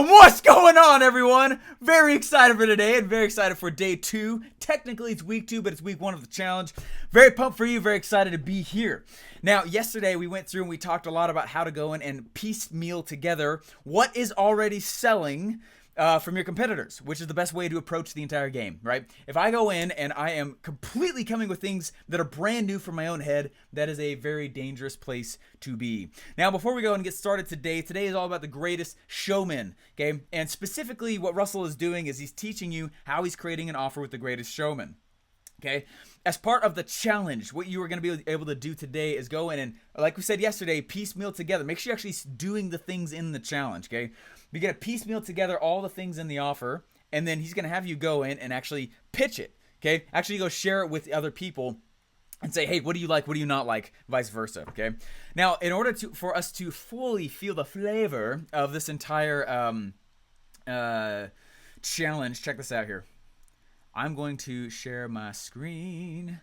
What's going on, everyone? Very excited for today and very excited for day 2. Technically, it's week 2, but it's week 1 of the challenge. Very pumped for you, very excited to be here. Now, yesterday we went through and we talked a lot about how to go in and piecemeal together what is already selling from your competitors, which is the best way to approach the entire game, right? If I go in and I am completely coming with things that are brand new from my own head, that is a very dangerous place to be. Now, before we go and get started today is all about the greatest showman, okay? And specifically what Russell is doing is he's teaching you how he's creating an offer with the greatest showman. Okay, as part of the challenge, what you are going to be able to do today is go in and, like we said yesterday, piecemeal together. Make sure you're actually doing the things in the challenge, okay? You get to piecemeal together all the things in the offer, and then he's going to have you go in and actually pitch it, okay? Actually go share it with other people and say, hey, what do you like, what do you not like, vice versa, okay? Now, in order for us to fully feel the flavor of this entire challenge, check this out here. I'm going to share my screen,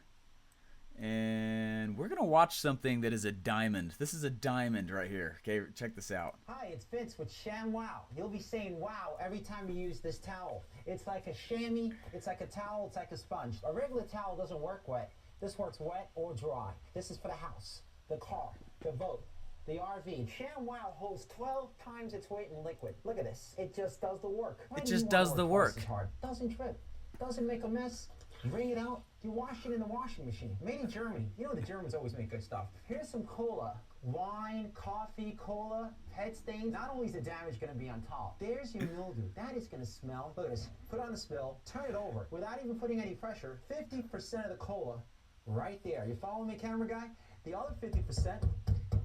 and we're going to watch something that is a diamond. This is a diamond right here. Okay, check this out. Hi, it's Vince with ShamWow. You'll be saying wow every time you use this towel. It's like a chamois, it's like a towel, it's like a sponge. A regular towel doesn't work wet. This works wet or dry. This is for the house, the car, the boat, the RV. ShamWow holds 12 times its weight in liquid. Look at this. It just does the work. It just does the work. Doesn't trip. Doesn't make a mess. Bring it out. You wash it in the washing machine. Made in Germany. You know the Germans always make good stuff. Here's some cola. Wine, coffee, cola, pet stains. Not only is the damage going to be on top, there's your mildew. That is going to smell. Look at this. Put on the spill. Turn it over. Without even putting any pressure, 50% of the cola right there. You following me, camera guy? The other 50%,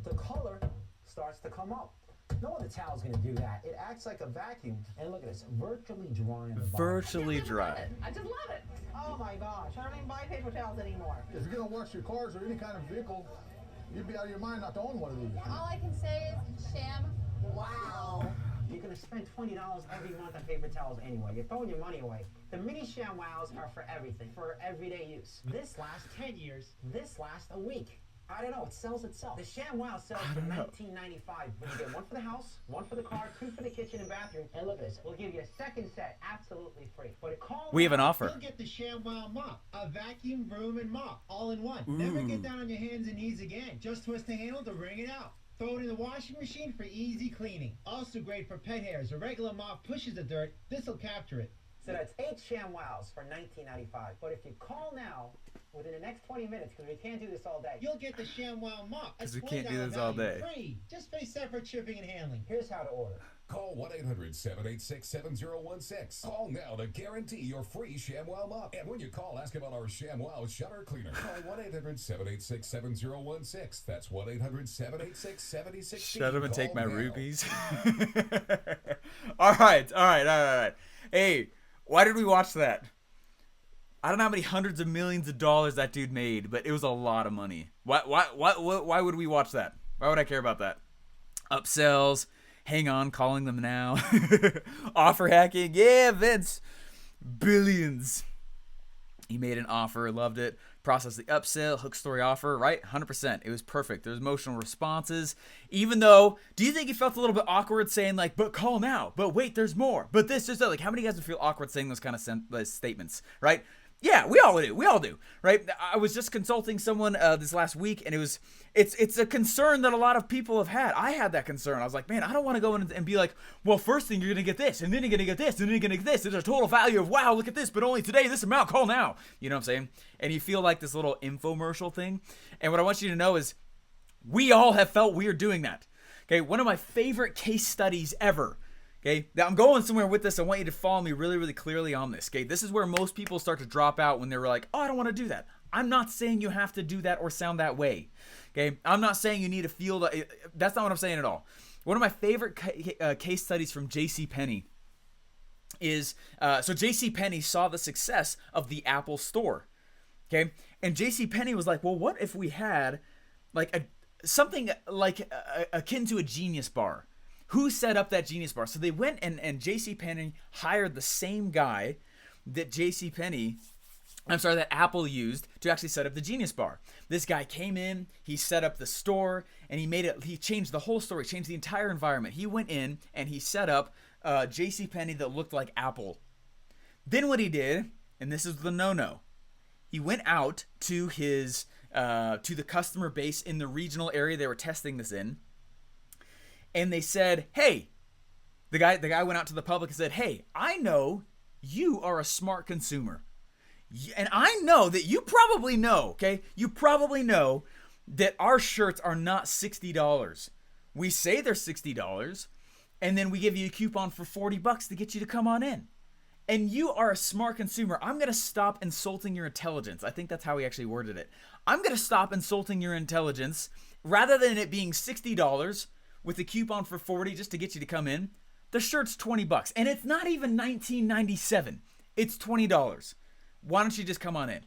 the color starts to come up. No other towel's going to do that. It acts like a vacuum. And look at this, virtually dry in the bottom. Virtually dry. I just love it. Oh my gosh, I don't even buy paper towels anymore. If you're going to wash your cars or any kind of vehicle, you'd be out of your mind not to own one of these. All I can say is sham. Wow. You're going to spend $20 every month on paper towels anyway. You're throwing your money away. The mini ShamWows are for everything, for everyday use. This lasts 10 years. This lasts a week. I don't know. It sells itself. The ShamWow sells for $19.95. But you get one for the house, one for the car, 2 for the kitchen and bathroom. And look at this. We'll give you a second set absolutely free. But we have an offer. You'll get the ShamWow mop, a vacuum, broom, and mop, all in one. Never get down on your hands and knees again. Just twist the handle to wring it out. Throw it in the washing machine for easy cleaning. Also great for pet hairs. A regular mop pushes the dirt. This will capture it. So that's 8 ShamWows for $19.95. But if you call now, within the next 20 minutes, because we can't do this all day, you'll get the ShamWow mop. Because we can't do this all day. Free. Just pay separate shipping and handling. Here's how to order. Call 1-800-786-7016. Call now to guarantee your free ShamWow mop. And when you call, ask about our ShamWow shutter cleaner. Call 1-800-786-7016. That's 1-800-786-7616. Shut up and take my rubies. All right. Hey, why did we watch that? I don't know how many hundreds of millions of dollars that dude made, but it was a lot of money. Why would we watch that? Why would I care about that? Upsells, hang on, calling them now. Offer hacking, yeah, Vince. Billions. He made an offer, loved it. Processed the upsell, hook story offer, right? 100%. It was perfect. There's emotional responses. Even though, do you think he felt a little bit awkward saying like, but call now, but wait, there's more, but this, just that? Like, how many guys would feel awkward saying those kind of statements, right? Yeah, we all do, right? I was just consulting someone this last week, and it's a concern that a lot of people have had. I had that concern. I was like, man, I don't want to go in and be like, well, first thing you're going to get this, and then you're going to get this, and then you're going to get this. There's a total value of, wow, look at this, but only today, this amount, call now. You know what I'm saying? And you feel like this little infomercial thing. And what I want you to know is we all have felt weird doing that. Okay, one of my favorite case studies ever. Okay, now I'm going somewhere with this. I want you to follow me really, really clearly on this. Okay, this is where most people start to drop out when they're like, oh, I don't want to do that. I'm not saying you have to do that or sound that way. Okay, I'm not saying you need to feel that. That's not what I'm saying at all. One of my favorite case studies from JCPenney is, so JCPenney saw the success of the Apple Store. Okay, and JCPenney was like, well, what if we had like something like akin to a Genius Bar? Who set up that Genius Bar? So they went and JCPenney hired the same guy that that Apple used to actually set up the Genius Bar. This guy came in, he set up the store, and he changed the whole store, he changed the entire environment. He went in and he set up JCPenney that looked like Apple. Then what he did, and this is the no-no, he went out to his to the customer base in the regional area they were testing this in, and they said, hey, the guy went out to the public and said, hey, I know you are a smart consumer. And I know that you probably know, okay? You probably know that our shirts are not $60. We say they're $60, and then we give you a coupon for $40 to get you to come on in. And you are a smart consumer. I'm going to stop insulting your intelligence. I think that's how he actually worded it. I'm going to stop insulting your intelligence rather than it being $60 with a coupon for $40 just to get you to come in. The shirt's $20, and it's not even $19.97. It's $20. Why don't you just come on in?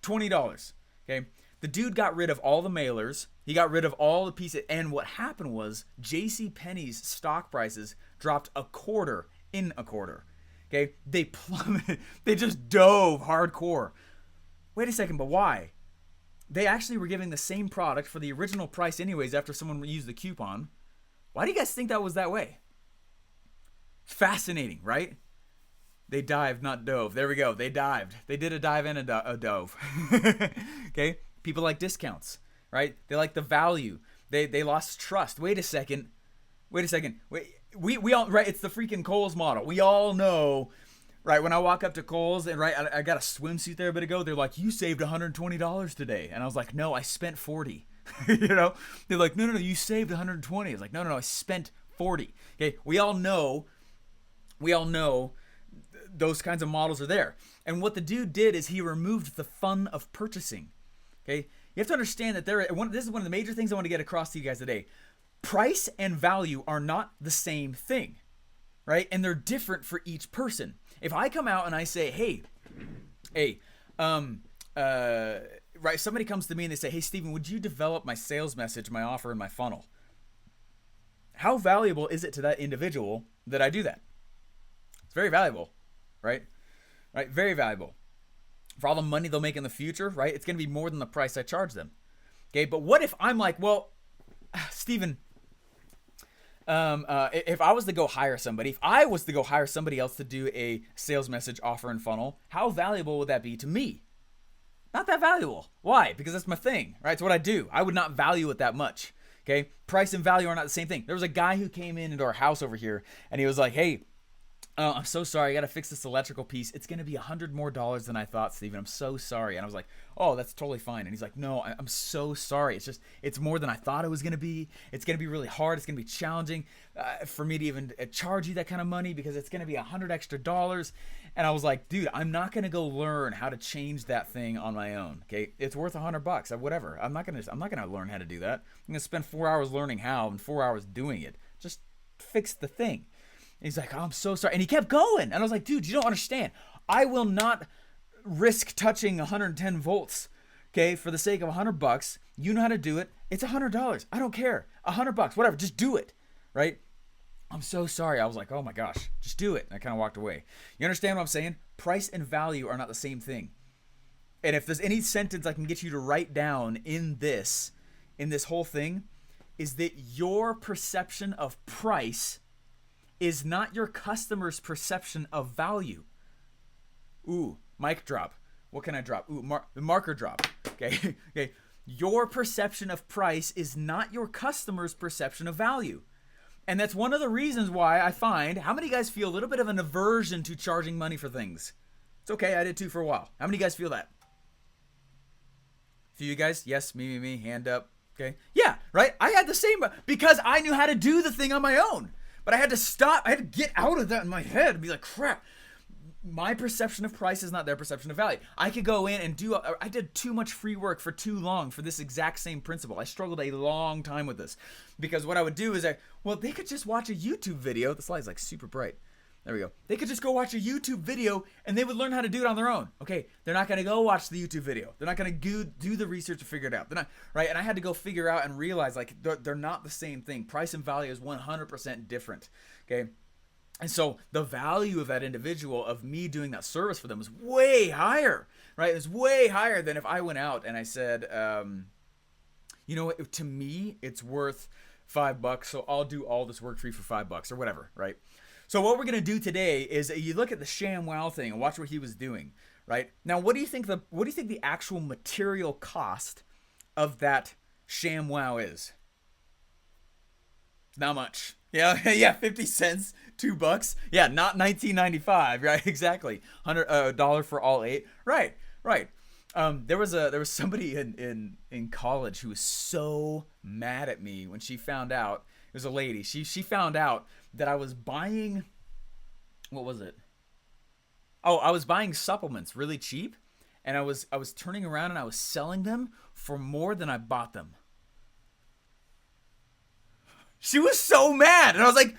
$20. Okay. The dude got rid of all the mailers. He got rid of all the pieces. And what happened was JCPenney's stock prices dropped a quarter in a quarter. Okay. They plummeted. They just dove hardcore. Wait a second, but why? They actually were giving the same product for the original price anyways after someone used the coupon. Why do you guys think that was that way? Fascinating, right? They dived, not dove. There we go. They dived. They did a dive and a dove. Okay? People like discounts, right? They like the value. They lost trust. Wait a second. We all, right? It's the freaking Kohl's model. We all know, right? When I walk up to Kohl's and right, I got a swimsuit there a bit ago. They're like, you saved $120 today. And I was like, no, I spent 40. You know? They're like, no, you saved 120. I was like, no, I spent 40. Okay? We all know those kinds of models are there. And what the dude did is he removed the fun of purchasing. Okay? You have to understand that this is one of the major things I want to get across to you guys today. Price and value are not the same thing, right? And they're different for each person. If I come out and I say, right, somebody comes to me and they say, hey, Steven, would you develop my sales message, my offer, and my funnel? How valuable is it to that individual that I do that? It's very valuable, right? Right, very valuable. For all the money they'll make in the future, right? It's going to be more than the price I charge them. Okay, but what if I'm like, well, Steven, if I was to go hire somebody else to do a sales message, offer, and funnel, how valuable would that be to me? Not that valuable. Why? Because that's my thing, right? It's what I do. I would not value it that much. Okay, price and value are not the same thing. There was a guy who came into our house over here, and he was like, hey, I'm so sorry. I got to fix this electrical piece. It's going to be $100 more than I thought, Steven. I'm so sorry. And I was like, oh, that's totally fine. And he's like, no, I'm so sorry. It's more than I thought it was going to be. It's going to be really hard. It's going to be challenging for me to even charge you that kind of money because it's going to be $100 extra. And I was like, dude, I'm not going to go learn how to change that thing on my own. Okay. It's worth $100, whatever. I'm not going to learn how to do that. I'm going to spend 4 hours learning how and 4 hours doing it. Just fix the thing. He's like, oh, I'm so sorry. And he kept going. And I was like, dude, you don't understand. I will not risk touching 110 volts, okay, for the sake of $100. You know how to do it. It's $100. I don't care. $100, whatever. Just do it, right? I'm so sorry. I was like, oh my gosh, just do it. And I kind of walked away. You understand what I'm saying? Price and value are not the same thing. And if there's any sentence I can get you to write down in this whole thing, is that your perception of price is not your customer's perception of value. Ooh, mic drop. What can I drop? Ooh, marker drop. Okay. Okay. Your perception of price is not your customer's perception of value. And that's one of the reasons why I find, how many guys feel a little bit of an aversion to charging money for things? It's okay, I did too for a while. How many guys feel that? A few of you guys? Yes, me, hand up. Okay. Yeah, right? I had the same, because I knew how to do the thing on my own. But I had to stop. I had to get out of that in my head and be like, crap. My perception of price is not their perception of value. I could go in and I did too much free work for too long for this exact same principle. I struggled a long time with this because what I would do is they could just watch a YouTube video. The slide's like super bright. There we go. They could just go watch a YouTube video and they would learn how to do it on their own. Okay, they're not going to go watch the YouTube video. They're not going to do the research to figure it out. They're not, right? And I had to go figure out and realize like they're not the same thing. Price and value is 100% different. Okay. And so the value of that individual, of me doing that service for them, was way higher, right? It was way higher than if I went out and I said, you know what, to me, it's worth $5, so I'll do all this work for you for $5 or whatever, right? So what we're gonna do today is you look at the ShamWow thing and watch what he was doing, right? Now, what do you think the actual material cost of that ShamWow is? Not much. Yeah, yeah, 50 cents, $2. Yeah, not 1995, right? Exactly. $100 for all 8. Right, right. There was somebody in college who was so mad at me when she found out. It was a lady. She found out that I was buying, what was it? Oh, I was buying supplements really cheap, and I was turning around and I was selling them for more than I bought them. She was so mad, and I was like,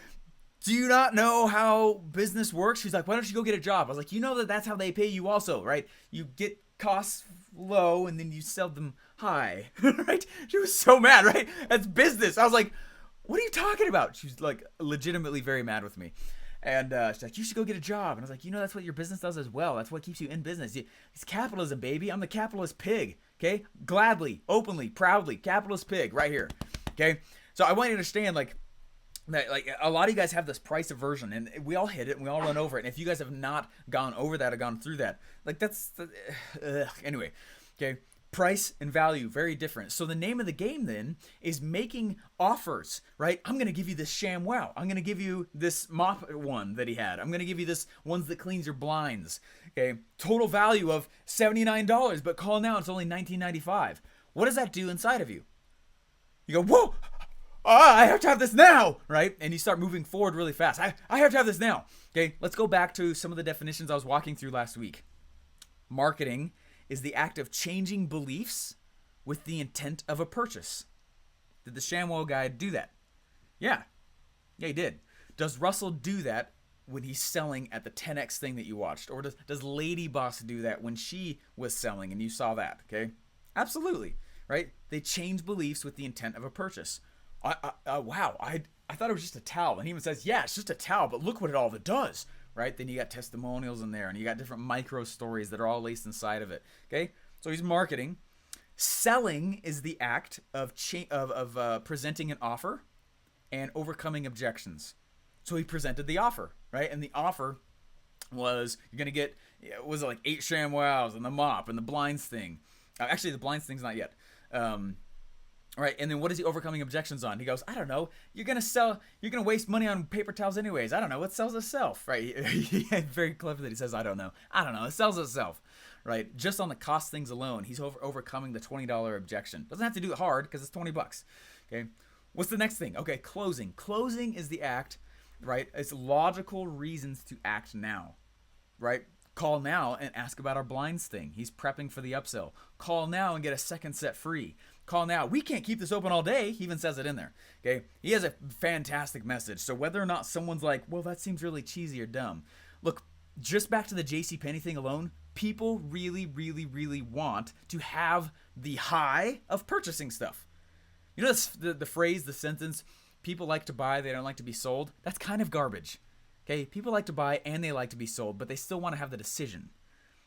do you not know how business works? She's like, why don't you go get a job? I was like, you know that's how they pay you also, right? You get costs low and then you sell them high, right? She was so mad, right? That's business. I was like, what are you talking about? She was like legitimately very mad with me. And she's like, you should go get a job. And I was like, you know, that's what your business does as well. That's what keeps you in business. It's capitalism, baby. I'm the capitalist pig, okay? Gladly, openly, proudly, capitalist pig right here, okay? So I want you to understand, like, that, like, a lot of you guys have this price aversion, and we all hit it, and we all run over it. And if you guys have not gone over that or gone through that, like, that's anyway, okay. Price and value, very different. So the name of the game then is making offers, right? I'm going to give you this ShamWow. I'm going to give you this mop one that he had. I'm going to give you this ones that cleans your blinds. Okay, total value of $79, but call now, it's only $19.95. What does that do inside of you? You go, whoa, I have to have this now, right? And you start moving forward really fast. I have to have this now. Okay, let's go back to some of the definitions I was walking through last week. Marketing is the act of changing beliefs with the intent of a purchase. Did the ShamWow guy do that? Yeah, he did. Does Russell do that when he's selling at the 10x thing that you watched? Or does Lady Boss do that when she was selling and you saw that, okay? Absolutely, right? They change beliefs with the intent of a purchase. Wow, I thought it was just a towel. And he even says, yeah, it's just a towel, but look what it all does. Right? Then you got testimonials in there, and you got different micro stories that are all laced inside of it. Okay? So he's marketing. Selling is the act of presenting an offer and overcoming objections. So he presented the offer, right? And the offer was, you're going to get, was it like 8 ShamWows and the mop and the blinds thing. Actually, the blinds thing's not yet. Right, and then what is he overcoming objections on? He goes, I don't know, you're going to waste money on paper towels anyways. I don't know, it sells itself, right? Very clever that he says, I don't know, it sells itself, right? Just on the cost things alone, he's overcoming the $20 objection. Doesn't have to do it hard because it's $20, okay? What's the next thing? Okay, closing. Closing is the act, right? It's logical reasons to act now, right? Call now and ask about our blinds thing. He's prepping for the upsell. Call now and get a second set free. Call now. We can't keep this open all day. He even says it in there. Okay. He has a fantastic message. So whether or not someone's like, well, that seems really cheesy or dumb. Look, just back to the JCPenney thing alone, people really, really, really want to have the high of purchasing stuff. You know the phrase, the sentence, people like to buy, they don't like to be sold? That's kind of garbage. Okay. People like to buy and they like to be sold, but they still want to have the decision.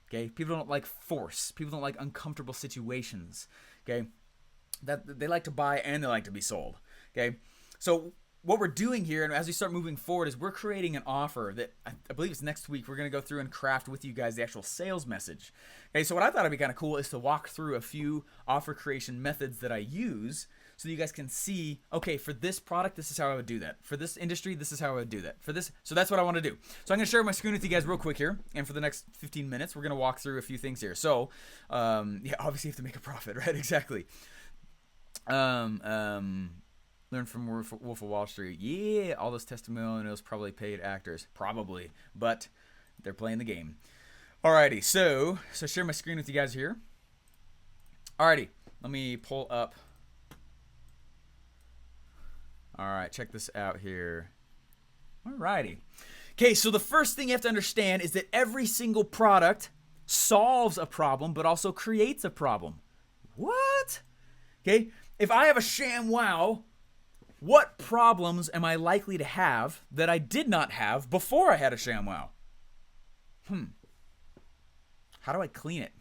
Okay. People don't like force. People don't like uncomfortable situations. Okay. That they like to buy and they like to be sold. Okay, so what we're doing here, and as we start moving forward, is we're creating an offer that I believe it's next week. We're going to go through and craft with you guys the actual sales message. Okay, so what I thought would be kind of cool is to walk through a few offer creation methods that I use, so you guys can see, okay, for this product, this is how I would do that. For this industry, this is how I would do that. For this, so that's what I want to do. So I'm going to share my screen with you guys real quick here, and for the next 15 minutes, we're going to walk through a few things here. So, yeah, obviously you have to make a profit, right? Exactly. Learn from Wolf of Wall Street. Yeah, all those testimonials, probably paid actors. Probably, but they're playing the game. Alrighty, so share my screen with you guys here. Alrighty, let me pull up. Alright, check this out here. Alrighty. Okay, so the first thing you have to understand is that every single product solves a problem, but also creates a problem. What? Okay, if I have a ShamWow, what problems am I likely to have that I did not have before I had a ShamWow? How do I clean it?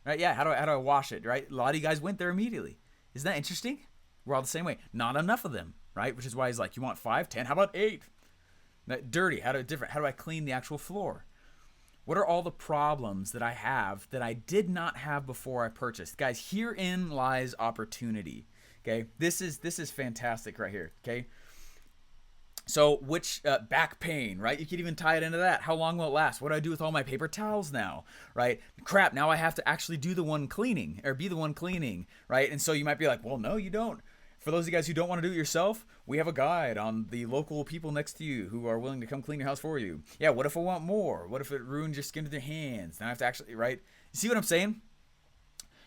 Right? Yeah, how do I wash it? Right? A lot of you guys went there immediately. Isn't that interesting? We're all the same way. Not enough of them, right? Which is why he's like, you want 5, 10? How about 8? Dirty. How do I clean the actual floor? What are all the problems that I have that I did not have before I purchased? Guys, herein lies opportunity. Okay, this is fantastic right here. Okay, so which back pain, right? You could even tie it into that. How long will it last? What do I do with all my paper towels now, right? Crap, now I have to actually do the one cleaning or be the one cleaning, right? And so you might be like, well, no, you don't. For those of you guys who don't want to do it yourself, we have a guide on the local people next to you who are willing to come clean your house for you. Yeah, what if I want more? What if it ruins your skin with your hands? Then I have to actually, right? You see what I'm saying?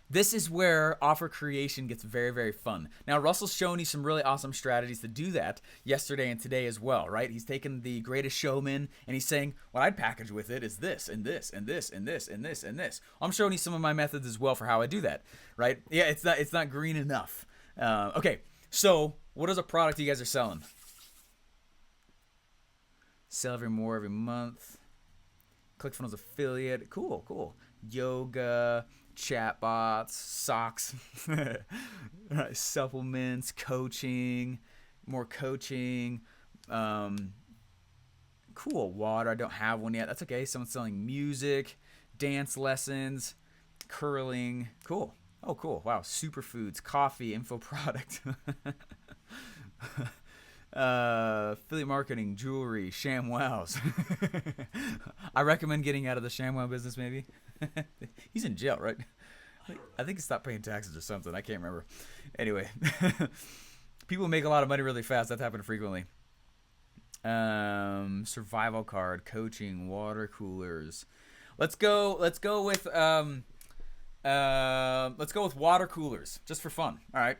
This is where offer creation gets very, very fun. Now, Russell's shown you some really awesome strategies to do that yesterday and today as well, right? He's taken the Greatest Showman and he's saying, what I'd package with it is this and this and this and this and this and this. I'm showing you some of my methods as well for how I do that, right? Yeah, it's not green enough. Okay, so what is a product you guys are selling? Sell every month. ClickFunnels affiliate. Cool. Yoga, chatbots, socks, supplements, coaching, more coaching. Cool. Water. I don't have one yet. That's okay. Someone's selling music, dance lessons, curling. Cool. Oh, cool. Wow. Superfoods, coffee, info product. Affiliate marketing, jewelry, ShamWows. I recommend getting out of the ShamWow business maybe. He's in jail, right? I think he stopped paying taxes or something. I can't remember. Anyway, people make a lot of money really fast. That's happened frequently. Survival card, coaching, water coolers. Let's go with water coolers just for fun. All right.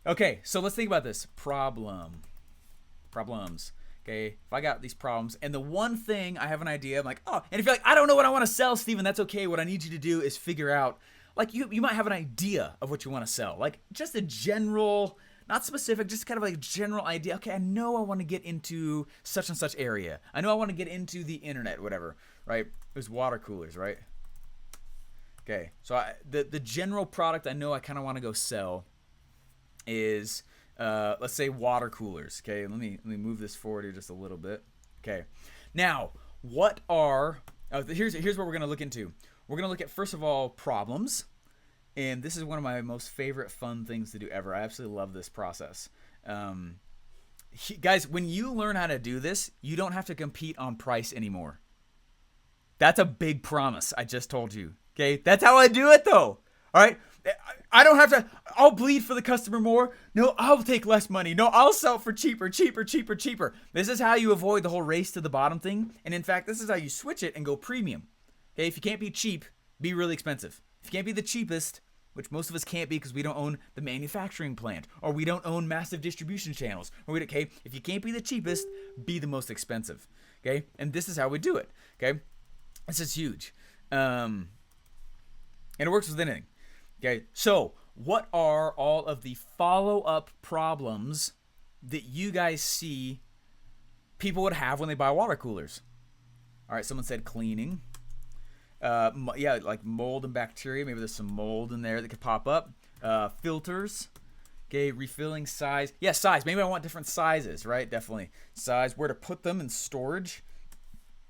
Okay, so let's think about this. Problems. Okay, if I got these problems, and the one thing I have an idea, I'm like, oh, and if you're like, I don't know what I want to sell, Steven, that's okay. What I need you to do is figure out, like, you might have an idea of what you want to sell, like just a general, not specific, just kind of like a general idea. Okay, I know I want to get into such and such area. I know I want to get into the internet, whatever, right? There's water coolers, right? Okay, so the general product I know I kind of want to go sell is, let's say water coolers. Okay, let me move this forward here just a little bit. Okay, now what are here's what we're gonna look into. We're gonna look at, first of all, problems, and this is one of my most favorite fun things to do ever. I absolutely love this process. Guys, when you learn how to do this, you don't have to compete on price anymore. That's a big promise I just told you. Okay, that's how I do it though. All right, I don't have to, I'll bleed for the customer more. No, I'll take less money. No, I'll sell for cheaper. This is how you avoid the whole race to the bottom thing. And in fact, this is how you switch it and go premium. Okay, if you can't be cheap, be really expensive. If you can't be the cheapest, which most of us can't be because we don't own the manufacturing plant, or we don't own massive distribution channels, or okay, if you can't be the cheapest, be the most expensive. Okay, and this is how we do it. Okay, this is huge. And it works with anything. Okay, so what are all of the follow-up problems that you guys see people would have when they buy water coolers? All right, someone said cleaning. Yeah, like mold and bacteria. Maybe there's some mold in there that could pop up. Filters. Okay, refilling, size. Yeah, size. Maybe I want different sizes, right? Definitely. Size, where to put them in storage.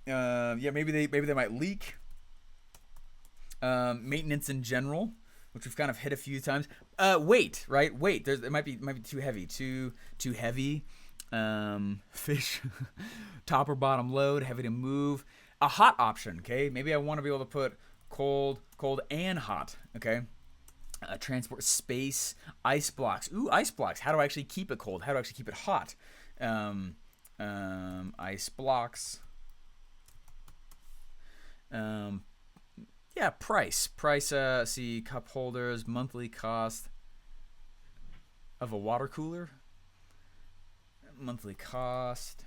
Yeah, maybe they might leak. Maintenance in general, which we've kind of hit a few times. Weight, right? Weight. It might be too heavy. Too heavy. Fish. Top or bottom load. Heavy to move. A hot option. Okay. Maybe I want to be able to put cold, and hot. Okay. Transport space. Ice blocks. Ooh, ice blocks. How do I actually keep it cold? How do I actually keep it hot? Ice blocks. Yeah, price. See, cup holders, monthly cost of a water cooler. Monthly cost.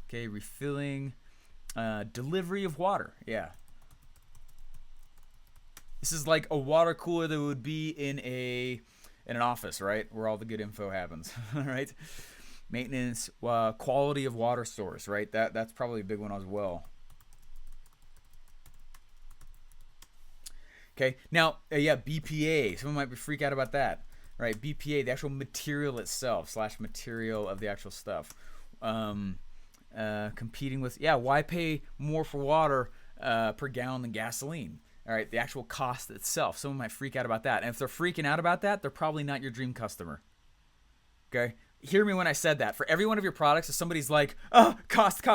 Okay, refilling. Delivery of water. Yeah. This is like a water cooler that would be in an office, right? Where all the good info happens. All right. Maintenance, quality of water source, right? That's probably a big one as well. Okay, now, yeah, BPA. Someone might be freak out about that. right? BPA, the actual material itself / material of the actual stuff. Competing with, why pay more for water per gallon than gasoline? All right, the actual cost itself. Someone might freak out about that. And if they're freaking out about that, they're probably not your dream customer. Okay? Hear me when I said that. For every one of your products, if somebody's like, oh, cost,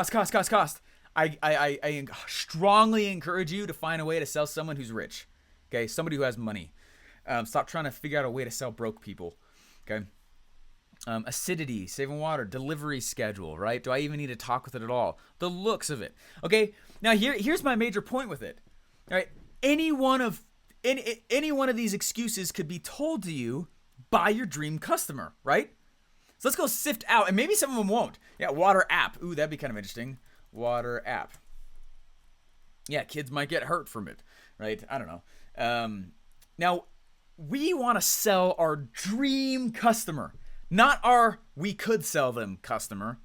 I strongly encourage you to find a way to sell someone who's rich. Okay? Somebody who has money. Stop trying to figure out a way to sell broke people. Okay? Acidity, saving water, delivery schedule, right? Do I even need to talk with it at all? The looks of it. Okay? Now here's my major point with it. All right? Any one of these excuses could be told to you by your dream customer, right? So let's go sift out, and maybe some of them won't. Yeah, water app. Ooh, that'd be kind of interesting. Water app. Yeah, kids might get hurt from it, right? I don't know. Now, we want to sell our dream customer, not our we could sell them customer.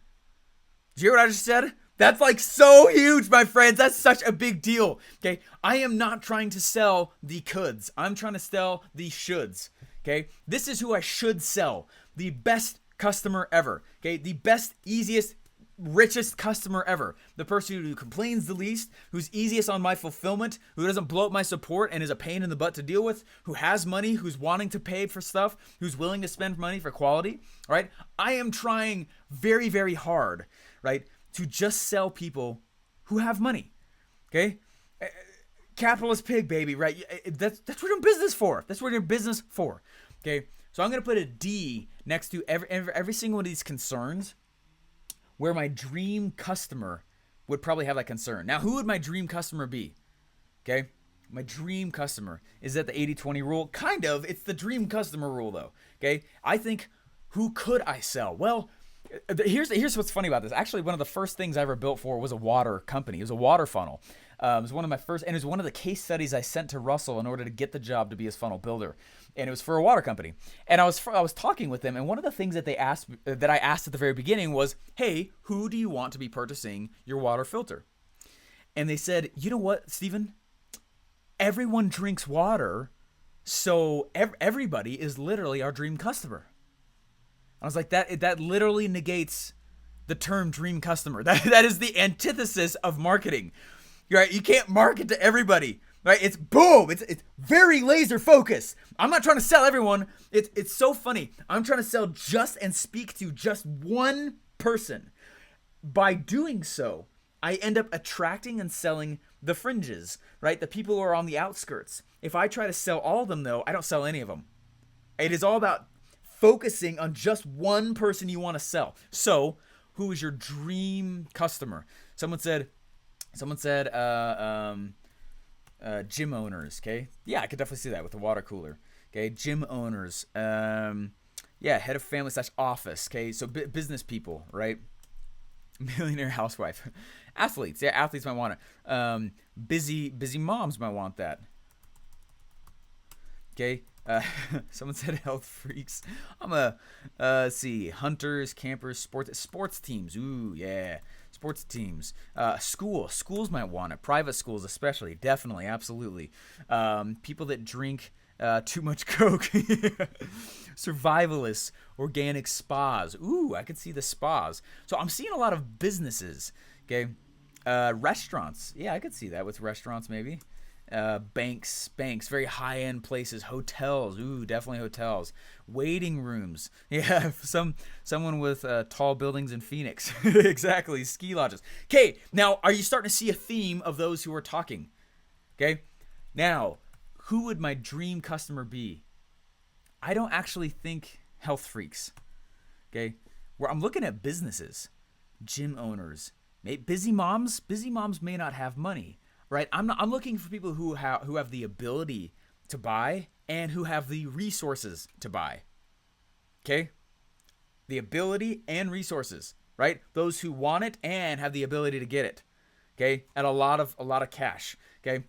Did you hear what I just said? That's like so huge, my friends. That's such a big deal. Okay, I am not trying to sell the coulds. I'm trying to sell the shoulds. Okay, this is who I should sell. The best customer ever. Okay, the best, easiest, richest customer ever. The person who complains the least, who's easiest on my fulfillment, who doesn't blow up my support and is a pain in the butt to deal with, who has money, who's wanting to pay for stuff, who's willing to spend money for quality. Right? I am trying very, very hard, right, to just sell people who have money. Okay? Capitalist pig, baby, right? That's what you're in business for. That's what you're in business for. Okay? So I'm going to put a D next to every single one of these concerns where my dream customer would probably have that concern. Now, who would my dream customer be? Okay? My dream customer. Is that the 80-20 rule? Kind of. It's the dream customer rule, though. Okay? I think, who could I sell? Well, here's what's funny about this. Actually, one of the first things I ever built for was a water company. It was a water funnel. It was one of my first, and it was one of the case studies I sent to Russell in order to get the job to be his funnel builder. And it was for a water company. And I was talking with them, and one of the things that I asked at the very beginning was, hey, who do you want to be purchasing your water filter? And they said, you know what, Stephen? Everyone drinks water, so everybody is literally our dream customer. I was like, that literally negates the term dream customer. That is the antithesis of marketing. Right? You can't market to everybody. Right? It's boom. It's very laser focused. I'm not trying to sell everyone. It's so funny. I'm trying to sell just and speak to just one person. By doing so, I end up attracting and selling the fringes, right? The people who are on the outskirts. If I try to sell all of them, though, I don't sell any of them. It is all about focusing on just one person you want to sell. So, who is your dream customer? Someone said, gym owners. Okay, yeah, I could definitely see that with the water cooler. Okay, gym owners. Head of family / office. Okay, so business people, right? Millionaire housewife, athletes. Yeah, athletes might want it. Busy moms might want that. Okay. Someone said health freaks. I'm hunters, campers, sports teams. Ooh, yeah. Sports teams. Schools might want it. Private schools especially. Definitely. Absolutely. People that drink too much Coke. Survivalists. Organic spas. Ooh, I could see the spas. So I'm seeing a lot of businesses. Okay. Restaurants. Yeah, I could see that with restaurants maybe. Banks, very high-end places, hotels. Ooh, definitely hotels. Waiting rooms. Yeah, someone with tall buildings in Phoenix. Exactly, ski lodges. Okay, now are you starting to see a theme of those who are talking? Okay, now who would my dream customer be? I don't actually think health freaks. Okay, where I'm looking at businesses, gym owners, busy moms. Busy moms may not have money. Right, I'm looking for people who have the ability to buy and who have the resources to buy. Okay, the ability and resources, right? Those who want it and have the ability to get it. Okay, at a lot of cash. Okay,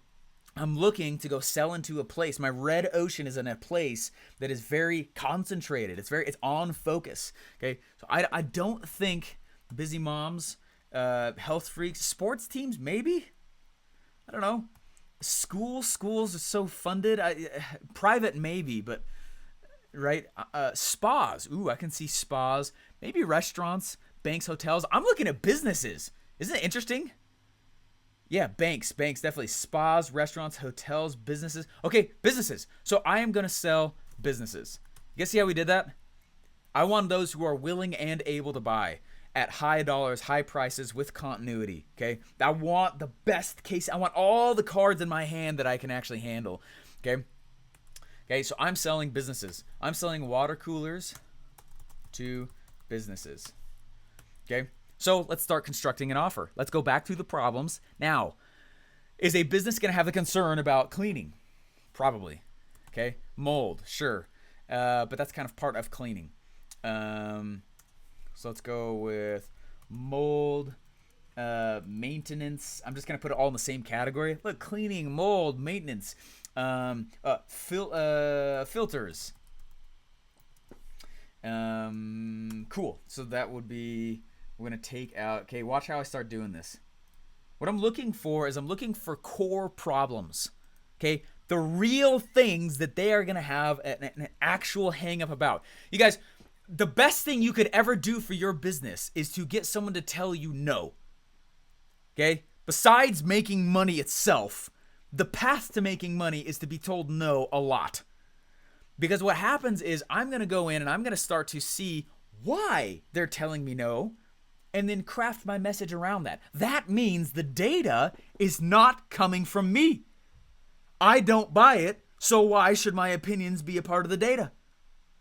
I'm looking to go sell into a place. My red ocean is in a place that is very concentrated. It's on focus. Okay, so I don't think busy moms, health freaks, sports teams maybe. I don't know. Schools are so funded. Private maybe, but right? Spas. Ooh, I can see spas. Maybe restaurants, banks, hotels. I'm looking at businesses. Isn't it interesting? Yeah, banks, definitely. Spas, restaurants, hotels, businesses. Okay, businesses. So I am going to sell businesses. You guys see how we did that? I want those who are willing and able to buy at high dollars, high prices with continuity, okay? I want the best case. I want all the cards in my hand that I can actually handle, okay? Okay, so I'm selling businesses. I'm selling water coolers to businesses, okay? So let's start constructing an offer. Let's go back through the problems. Now, is a business going to have a concern about cleaning? Probably. Okay. Mold, sure. But that's kind of part of cleaning. So let's go with mold, maintenance. I'm just going to put it all in the same category. Look, cleaning, mold, maintenance, filters. Cool. So that would be... We're going to take out... Okay, watch how I start doing this. What I'm looking for is I'm looking for core problems. Okay? The real things that they are going to have an actual hang-up about. You guys, the best thing you could ever do for your business is to get someone to tell you no. Okay? Besides making money itself, the path to making money is to be told no a lot. Because what happens is I'm going to go in and I'm going to start to see why they're telling me no, and then craft my message around that. That means the data is not coming from me. I don't buy it, so why should my opinions be a part of the data?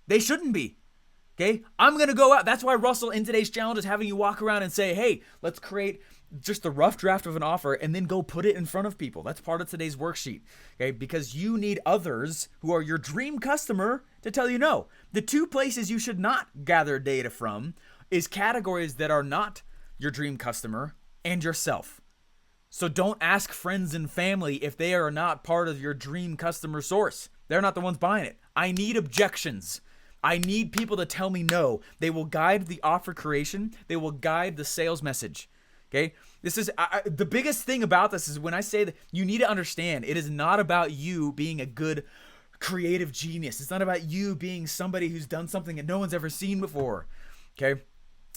They shouldn't be. Okay? I'm going to go out. That's why Russell in today's challenge is having you walk around and say, hey, let's create just the rough draft of an offer and then go put it in front of people. That's part of today's worksheet. Okay? Because you need others who are your dream customer to tell you no. The two places you should not gather data from is categories that are not your dream customer and yourself. So don't ask friends and family if they are not part of your dream customer source. They're not the ones buying it. I need objections. I need people to tell me no. They will guide the offer creation. They will guide the sales message. Okay? This is the biggest thing about this is when I say that you need to understand it is not about you being a good creative genius. It's not about you being somebody who's done something that no one's ever seen before. Okay?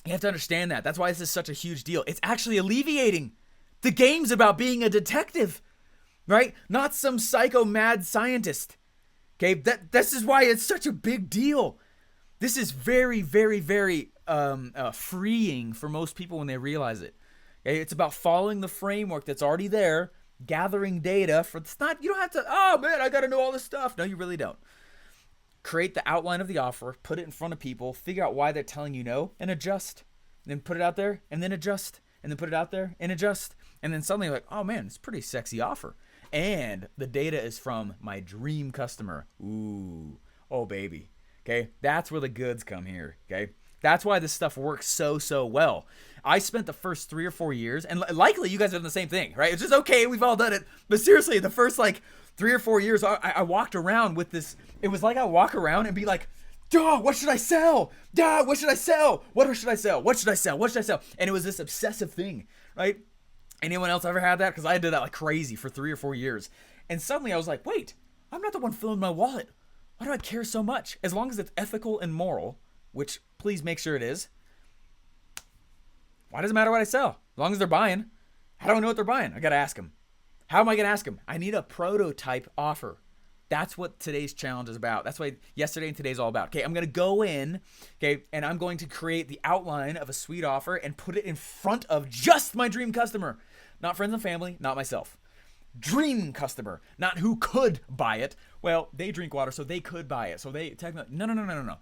You have to understand that. That's why this is such a huge deal. It's actually alleviating. The game's about being a detective, right? Not some psycho mad scientist. Okay, this is why it's such a big deal. This is very, very, very freeing for most people when they realize it. Okay, it's about following the framework that's already there, gathering data for. It's not. You don't have to. Oh man, I got to know all this stuff. No, you really don't. Create the outline of the offer, put it in front of people, figure out why they're telling you no, and adjust. And then put it out there, and then adjust. And then put it out there, and adjust. And then suddenly you're like, oh man, it's a pretty sexy offer. And the data is from my dream customer. Ooh, oh baby. Okay, that's where the goods come here. Okay, that's why this stuff works so well. I spent the first 3 or 4 years, and likely you guys have done the same thing, right? It's just okay, we've all done it. But seriously, the first 3 or 4 years, I walked around with this. It was like I walk around and be like, duh, what should I sell? Duh, what should I sell? What should I sell? What should I sell? What should I sell? And it was this obsessive thing, right? Anyone else ever had that? Because I did that like crazy for 3 or 4 years. And suddenly I was like, wait, I'm not the one filling my wallet. Why do I care so much? As long as it's ethical and moral, which please make sure it is, why does it matter what I sell? As long as they're buying. How do I know what they're buying? I got to ask them. How am I going to ask them? I need a prototype offer. That's what today's challenge is about. That's what yesterday and today's all about. Okay, I'm going to go in, okay, and I'm going to create the outline of a sweet offer and put it in front of just my dream customer. Not friends and family, not myself. Dream customer, not who could buy it. Well, they drink water, so they could buy it. So they technically, no.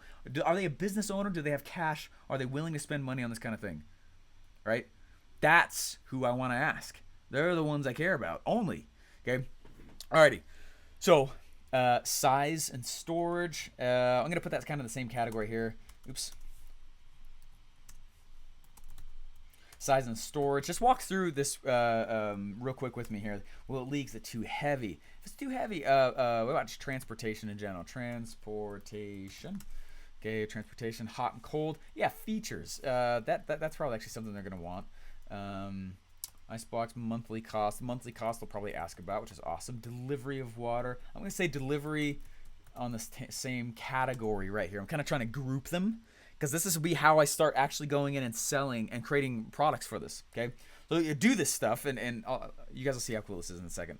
Are they a business owner? Do they have cash? Are they willing to spend money on this kind of thing? Right? That's who I want to ask. They're the ones I care about only. Okay? Alrighty. So, size and storage. I'm going to put that kind of the same category here. Oops. Size and storage. Just walk through this real quick with me here. Will it leak? Is it too heavy? If it's too heavy, what about just transportation in general? Transportation. Okay, transportation, hot and cold. Yeah, features. That's probably actually something they're going to want. Icebox, monthly cost. Monthly cost they'll probably ask about, which is awesome. Delivery of water. I'm going to say delivery on this same category right here. I'm kind of trying to group them because this will be how I start actually going in and selling and creating products for this. Okay, so you do this stuff, and you guys will see how cool this is in a second.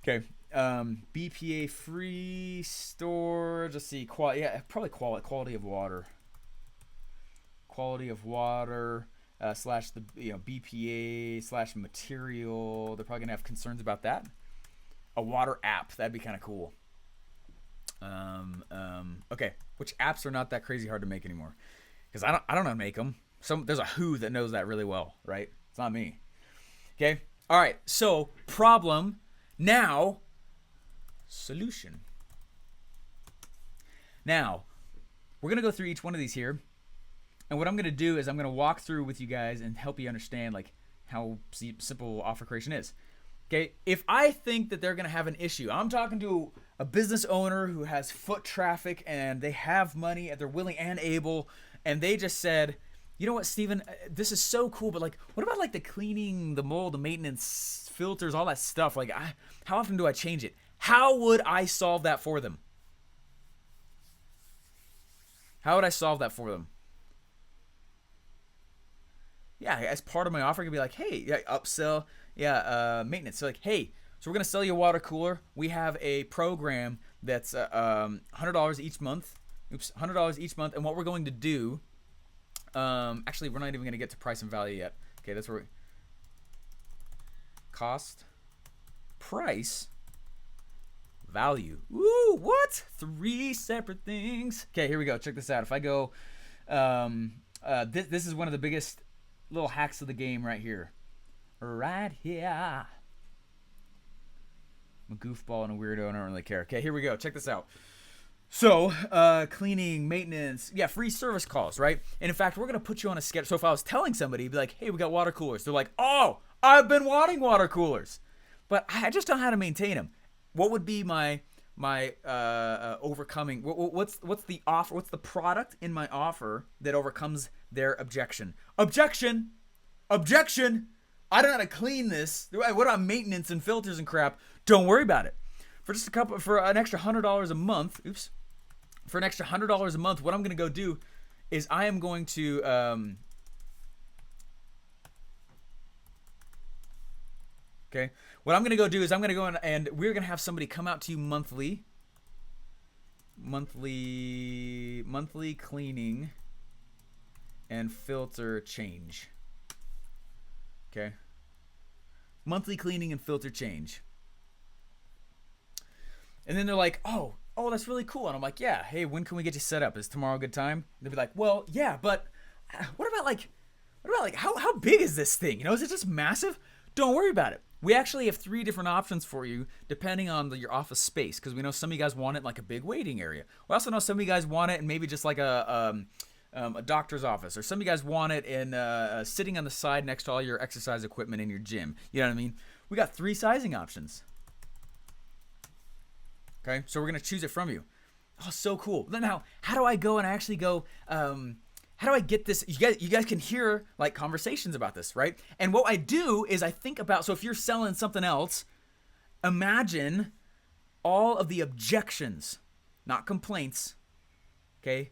Okay, BPA free storage. Let's see, probably quality of water. Quality of water slash the BPA slash material. They're probably gonna have concerns about that. A water app, that'd be kind of cool. Okay, which apps are not that crazy hard to make anymore? Because I don't know how to make them. There's a who that knows that really well, right? It's not me. Okay, all right. So problem, now solution. Now we're gonna go through each one of these here, and what I'm gonna do is I'm gonna walk through with you guys and help you understand like how simple offer creation is. Okay, if I think that they're going to have an issue, I'm talking to a business owner who has foot traffic and they have money and they're willing and able, and they just said, you know what, Steven, this is so cool, but like, what about like the cleaning, the mold, the maintenance, filters, all that stuff? Like, how often do I change it? How would I solve that for them? How would I solve that for them? Yeah, as part of my offer, I could be like, hey, upsell. Maintenance. So like, hey, so we're gonna sell you a water cooler. We have a program that's $100 each month. $100 each month. And what we're going to do, actually, we're not even gonna get to price and value yet. Okay, that's where cost, price, value. Ooh, what? 3 separate things. Okay, here we go. Check this out. If I go, this is one of the biggest little hacks of the game right here. Right here. I'm a goofball and a weirdo and I don't really care. Okay, here we go. Check this out. So, cleaning, maintenance, free service calls, right? And in fact, we're going to put you on a schedule. So if I was telling somebody, be like, hey, we got water coolers. They're like, oh, I've been wanting water coolers, but I just don't know how to maintain them. What would be my overcoming? What's the offer? What's the product in my offer that overcomes their objection? Objection! I don't know how to clean this. What about maintenance and filters and crap? Don't worry about it. For an extra $100 a month, for an extra $100 a month, what I'm going to go do is I am going to, what I'm going to go do is I'm going to go in and we're going to have somebody come out to you monthly cleaning and filter change. Okay. Monthly cleaning and filter change. And then they're like, oh, that's really cool. And I'm like, yeah, hey, when can we get you set up? Is tomorrow a good time? They'll be like, well, yeah, but what about how big is this thing? Is it just massive? Don't worry about it. We actually have 3 different options for you depending on your office space, because we know some of you guys want it in like a big waiting area. We also know some of you guys want it in maybe just like a doctor's office, or some of you guys want it in sitting on the side next to all your exercise equipment in your gym. You know what I mean? We got 3 sizing options. Okay, so we're gonna choose it from you. Oh, so cool. Now, how do I go and actually go? How do I get this? You guys can hear like conversations about this, right? And what I do is I think about. So if you're selling something else, imagine all of the objections, not complaints. Okay.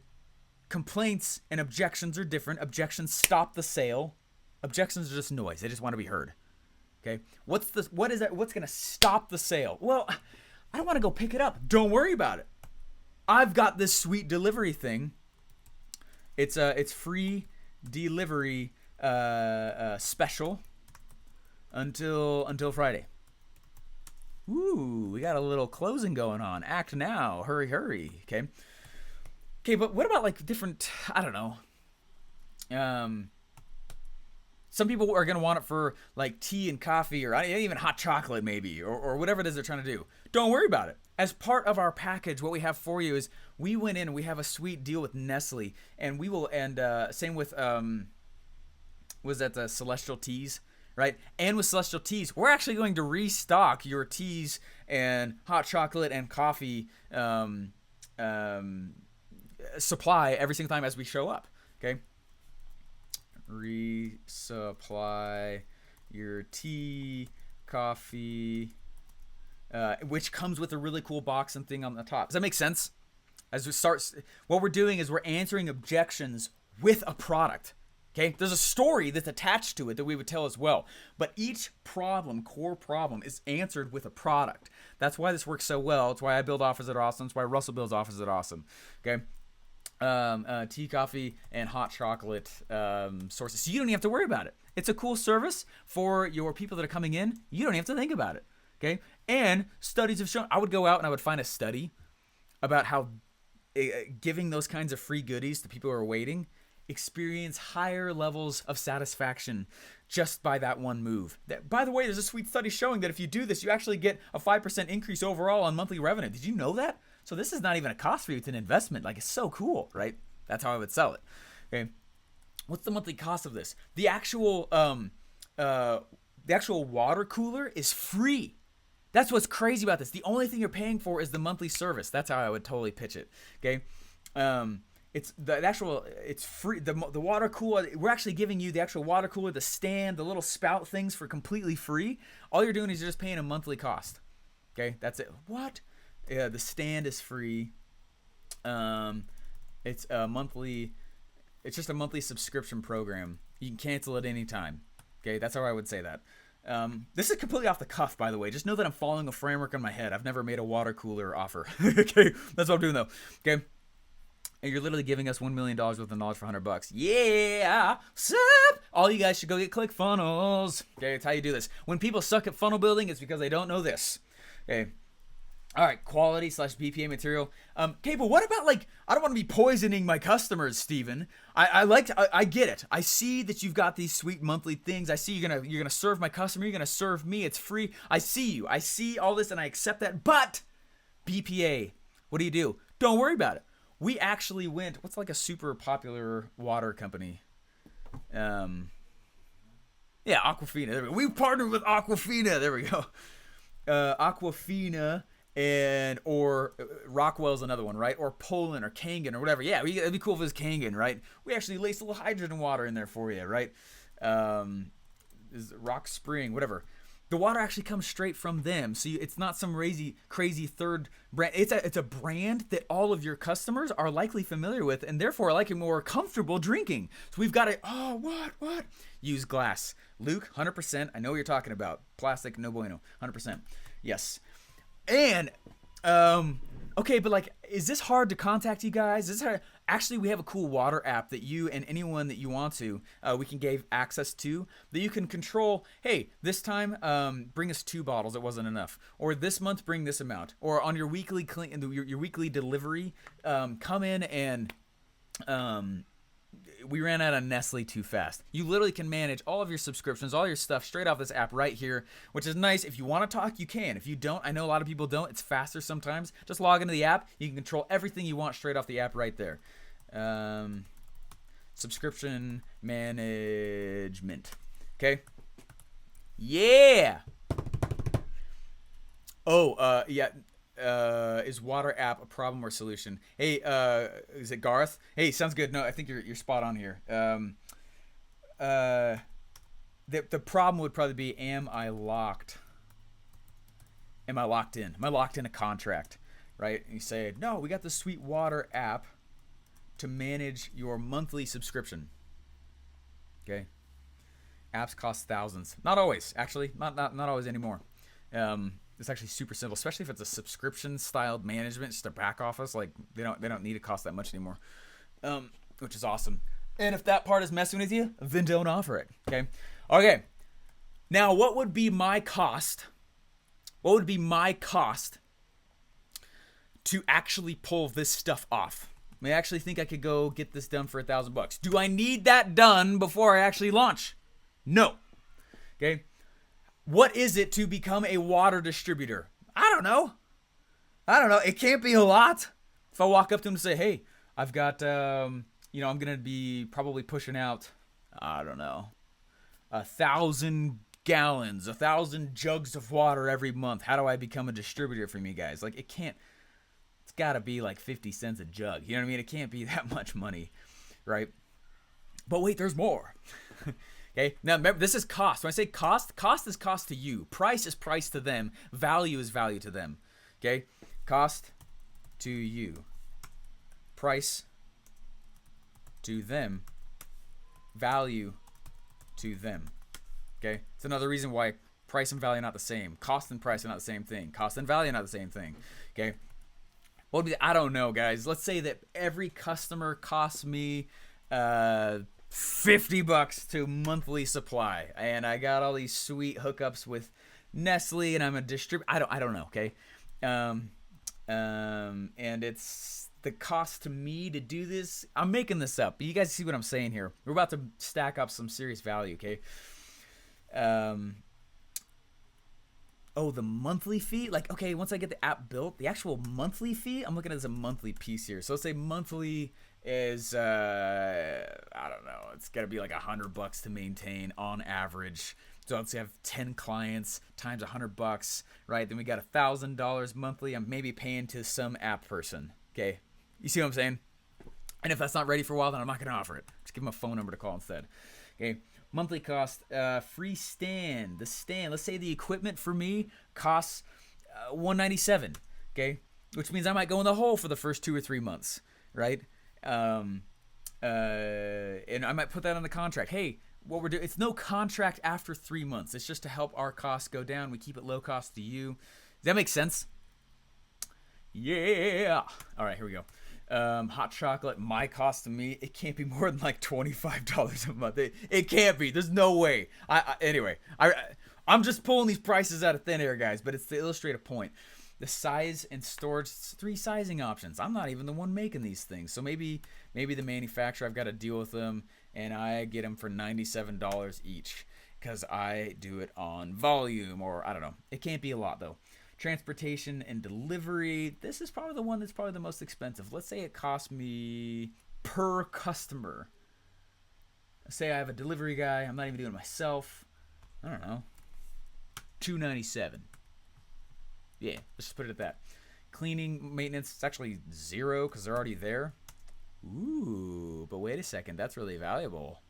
Complaints and objections are different. Objections stop the sale. Objections are just noise. They just want to be heard. Okay. What is that? What's going to stop the sale? Well, I don't want to go pick it up. Don't worry about it. I've got this sweet delivery thing. It's free delivery special until Friday. Ooh, we got a little closing going on. Act now. Hurry. Okay. Okay, but what about like different, I don't know. Some people are going to want it for like tea and coffee, or even hot chocolate maybe, or whatever it is they're trying to do. Don't worry about it. As part of our package, what we have for you is we went in and we have a sweet deal with Nestle, and we will, and same with, was that the Celestial Teas, right? And with Celestial Teas, we're actually going to restock your teas and hot chocolate and coffee supply every single time as we show up, okay? Resupply your tea, coffee, which comes with a really cool box and thing on the top. Does that make sense? As we start, what we're doing is we're answering objections with a product. Okay, there's a story that's attached to it that we would tell as well. But each problem, core problem, is answered with a product. That's why this works so well. It's why I build offers that are awesome. It's why Russell builds offers that are awesome. Okay, tea, coffee, and hot chocolate sources. So you don't even have to worry about it. It's a cool service for your people that are coming in. You don't have to think about it. Okay, and studies have shown. I would go out and I would find a study about how giving those kinds of free goodies to people who are waiting experience higher levels of satisfaction just by that one move. By the way, there's a sweet study showing that if you do this, you actually get a 5% increase overall on monthly revenue. Did you know that? So this is not even a cost for you, it's an investment. Like, it's so cool, right? That's how I would sell it. Okay. What's the monthly cost of this? The actual water cooler is free. That's what's crazy about this. The only thing you're paying for is the monthly service. That's how I would totally pitch it. Okay. It's free. The water cooler, we're actually giving you the actual water cooler, the stand, the little spout things for completely free. All you're doing is you're just paying a monthly cost. Okay, that's it. What? Yeah, the stand is free. It's a monthly. It's just a monthly subscription program. You can cancel at any time. Okay, that's how I would say that. This is completely off the cuff, by the way. Just know that I'm following a framework in my head. I've never made a water cooler offer. Okay, that's what I'm doing though. Okay. And you're literally giving us $1 million worth of knowledge for $100. Yeah, sup? All you guys should go get ClickFunnels. Okay, that's how you do this. When people suck at funnel building, it's because they don't know this. Okay. All right, quality / BPA material. Okay, but what about, like, I don't want to be poisoning my customers, Steven. I get it. I see that you've got these sweet monthly things. I see you're gonna serve my customer. You're gonna serve me. It's free. I see you. I see all this, and I accept that. But BPA, what do? Don't worry about it. We actually went, what's like a super popular water company? Yeah, Aquafina. There we go. We partnered with Aquafina. There we go. Aquafina or Rockwell's another one, right? Or Poland or Kangen or whatever. Yeah, it'd be cool if it was Kangen, right? We actually laced a little hydrogen water in there for you, right? Is Rock Spring, whatever. The water actually comes straight from them, so it's not some crazy third brand. It's a brand that all of your customers are likely familiar with, and therefore are likely more comfortable drinking. So we've got to, what? Use glass. Luke, 100%. I know what you're talking about. Plastic, no bueno. 100%. Yes. And, okay, but like, is this hard to contact you guys? Is this hard? Actually, we have a cool water app that you and anyone that you want to, we can give access to, that you can control. Hey, this time, bring us 2 bottles. It wasn't enough. Or this month, bring this amount. Or on your weekly your weekly delivery, come in and we ran out of Nestle too fast. You literally can manage all of your subscriptions, all your stuff straight off this app right here, which is nice. If you want to talk, you can. If you don't, I know a lot of people don't. It's faster sometimes. Just log into the app. You can control everything you want straight off the app right there. Subscription management. Okay. Yeah. Oh, yeah. Is water app a problem or solution? Hey, is it Garth? Hey, sounds good. No, I think you're spot on here. The problem would probably be, am I locked? Am I locked in? Am I locked in a contract? Right? And you say, no, we got the sweet water app to manage your monthly subscription. Okay. Apps cost thousands. Not always, actually. Not always anymore. It's actually super simple, especially if it's a subscription styled management, just a back office. Like they don't need to cost that much anymore, which is awesome. And if that part is messing with you, then don't offer it. Okay. Now, what would be my cost? What would be my cost to actually pull this stuff off? I actually think I could go get this done for $1,000. Do I need that done before I actually launch? No. Okay. What is it to become a water distributor? I don't know. It can't be a lot. If I walk up to him and say, hey, I've got, I'm going to be probably pushing out, I don't know, 1,000 gallons, 1,000 jugs of water every month. How do I become a distributor from you guys? Like, it's got to be like 50 cents a jug. You know what I mean? It can't be that much money, right? But wait, there's more. Okay, now remember, this is cost. When I say cost, cost is cost to you. Price is price to them. Value is value to them. Okay, cost to you. Price to them. Value to them. Okay, it's another reason why price and value are not the same. Cost and price are not the same thing. Cost and value are not the same thing. Okay, what would be, I don't know, guys. Let's say that every customer costs me $50 to monthly supply, and I got all these sweet hookups with Nestle, and I'm a distributor. I don't know. Okay, and it's the cost to me to do this. I'm making this up, but you guys see what I'm saying here. We're about to stack up some serious value. Okay. Oh, the monthly fee? Like, okay, once I get the app built, the actual monthly fee, I'm looking at it as a monthly piece here. So let's say monthly is, I don't know, it's got to be like $100 to maintain on average. So let's say I have 10 clients times $100, right? Then we got $1,000 monthly. I'm maybe paying to some app person. Okay. You see what I'm saying? And if that's not ready for a while, then I'm not going to offer it. Just give them a phone number to call instead. Okay. Monthly cost, free stand. The stand, let's say the equipment for me costs $197, okay? Which means I might go in the hole for the first 2 or 3 months, right? And I might put that on the contract. Hey, what we're doing, it's no contract after 3 months. It's just to help our costs go down. We keep it low cost to you. Does that make sense? Yeah. All right, here we go. Hot chocolate, my cost to me, it can't be more than like $25 a month. It can't be. There's no way. I'm just pulling these prices out of thin air, guys, but it's to illustrate a point. The size and storage, 3 sizing options. I'm not even the one making these things. So maybe the manufacturer, I've got to deal with them, and I get them for $97 each because I do it on volume, or I don't know. It can't be a lot, though. Transportation and delivery. This is probably the one that's probably the most expensive. Let's say it costs me per customer. Say I have a delivery guy. I'm not even doing it myself. I don't know. $297. Yeah, let's just put it at that. Cleaning, maintenance, it's actually $0 because they're already there. Ooh, but wait a second. That's really valuable.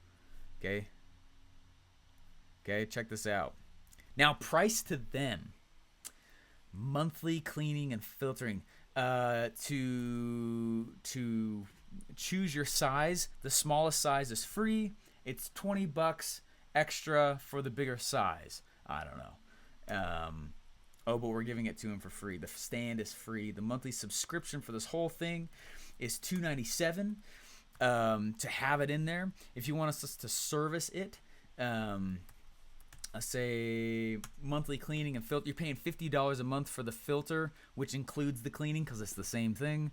Okay. Okay, check this out. Now, price to them. Monthly cleaning and filtering. To choose your size, the smallest size is free. It's $20 extra for the bigger size. I don't know. Oh, but we're giving it to him for free. The stand is free. The monthly subscription for this whole thing is $297 to have it in there. If you want us to service it, let's say monthly cleaning and filter. You're paying $50 a month for the filter, which includes the cleaning because it's the same thing.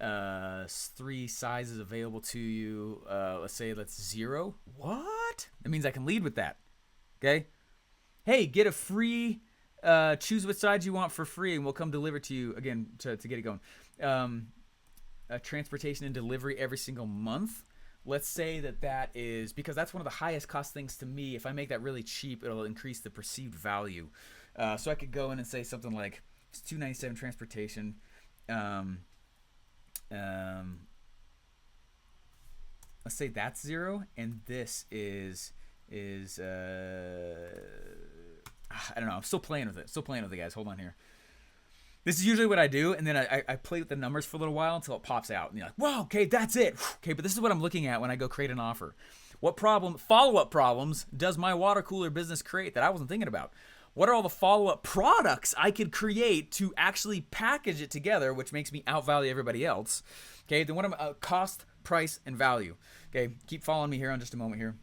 3 sizes available to you. Let's say that's 0. What? That means I can lead with that. Okay. Hey, get a free. Choose what size you want for free, and we'll come deliver to you again to get it going. Transportation and delivery every single month. Let's say that is, because that's one of the highest cost things to me. If I make that really cheap, it'll increase the perceived value. So I could go in and say something like, it's $297 transportation. Let's say that's 0, and this is I don't know. I'm still playing with it. Still playing with it, guys. Hold on here. This is usually what I do, and then I play with the numbers for a little while until it pops out. And you're like, wow, okay, that's it. Okay, but this is what I'm looking at when I go create an offer. What follow-up problems does my water cooler business create that I wasn't thinking about? What are all the follow-up products I could create to actually package it together, which makes me outvalue everybody else? Okay, then what am cost, price, and value. Okay, keep following me here on just a moment here.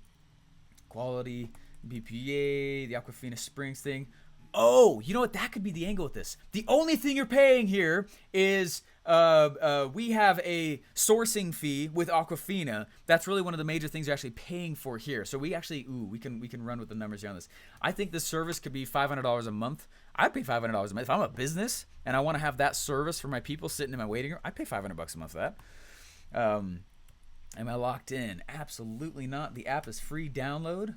Quality, BPA, the Aquafina Springs thing. Oh, you know what? That could be the angle with this. The only thing you're paying here is we have a sourcing fee with Aquafina. That's really one of the major things you're actually paying for here. So we actually, we can run with the numbers here on this. I think this service could be $500 a month. I'd pay $500 a month. If I'm a business and I want to have that service for my people sitting in my waiting room, I'd pay $500 a month for that. Am I locked in? Absolutely not. The app is free download.